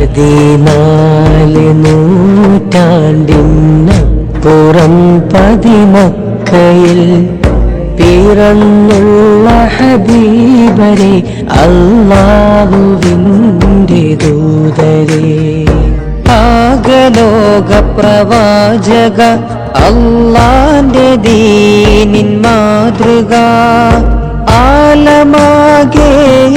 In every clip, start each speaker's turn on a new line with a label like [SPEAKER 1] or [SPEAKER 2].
[SPEAKER 1] 14 നൂറ്റാണ്ടിനപ്പുറം പതിമക്കയിൽ പിറന്നുള്ള ഹബീബരെ അല്ലാഹുവിൻ്റെ ദൂതരെ ആകലോക പ്രവാചക അല്ലാഹുവിൻ്റെ ദീനിൻ മാതൃക ആലമാകെ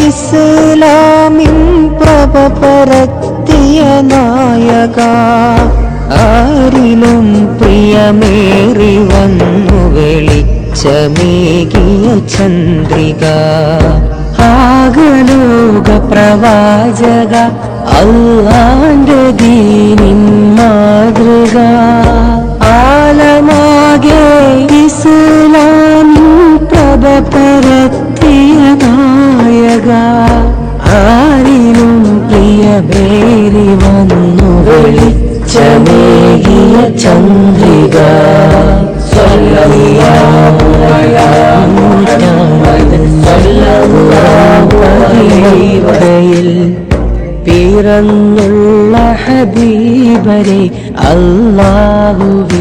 [SPEAKER 1] ഇസ്ലാമിൻ പ്രഭ പരത്തിയ നായക ആരിലും പ്രിയമേറി വന്നു വെളിച്ചമേകിയ ചന്ദ്രിക ആകലോക പ്രവാചക അല്ലാഹുവിൻ്റെ ദീനിൻ മാതൃക ആലമാകെ ഇസ്ലാമിൻ പ്രഭ പരത്തിയ നായക ആരിലും പ്രിയമേറി വന്നു വെളിച്ചമേകിയ ചന്ദ്രിക സല്ലല്ലാഹു അലാ മുഹമ്മദ് സല്ലല്ലാഹു അലൈഹി വസല്ലം പിറന്നുള്ള ഹബീബരെ അല്ലാഹുവിൻ്റെ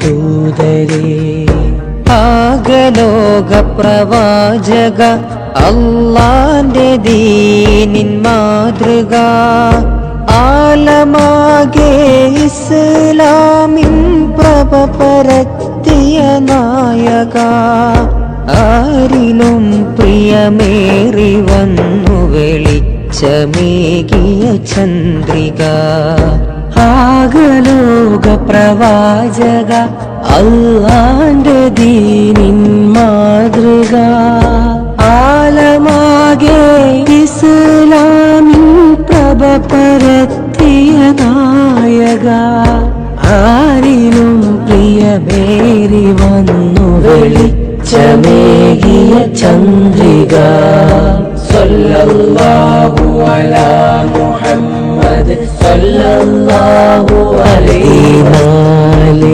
[SPEAKER 1] ദൂതരെ ആകലോക പ്രവാചക അല്ലാഹുവിൻ്റെ ദീനിൻ മാതൃക ആലമാകെ ഇസ്ലാമിൻ പ്രഭ പരത്തിയ നായക ആരിലും പ്രിയമേറി വന്നു വെളിച്ചമേകിയ ചന്ദ്രിക ആകലോക പ്രവാചക അല്ലാഹുവിൻ്റെ ദീനിൻ മാതൃക ആലമാകെ ഇസ്ലാമിൻ പ്രഭ പരത്തിയ നായക ആരിലും പ്രിയമേറി വന്നു വെളിച്ചമേകിയ ചന്ദ്രിക സല്ലല്ലാഹു അലാ മുഹമ്മദ് സല്ലല്ലാഹു അലൈഹി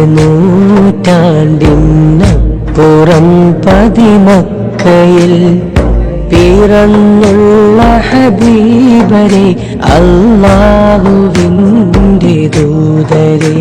[SPEAKER 1] നൂറ്റാണ്ടിനപ്പുറം പതിമക്കയിൽ പിറന്നുള്ള ഹബീബരെ അല്ലാഹുവിൻ്റെ ദൂതരെ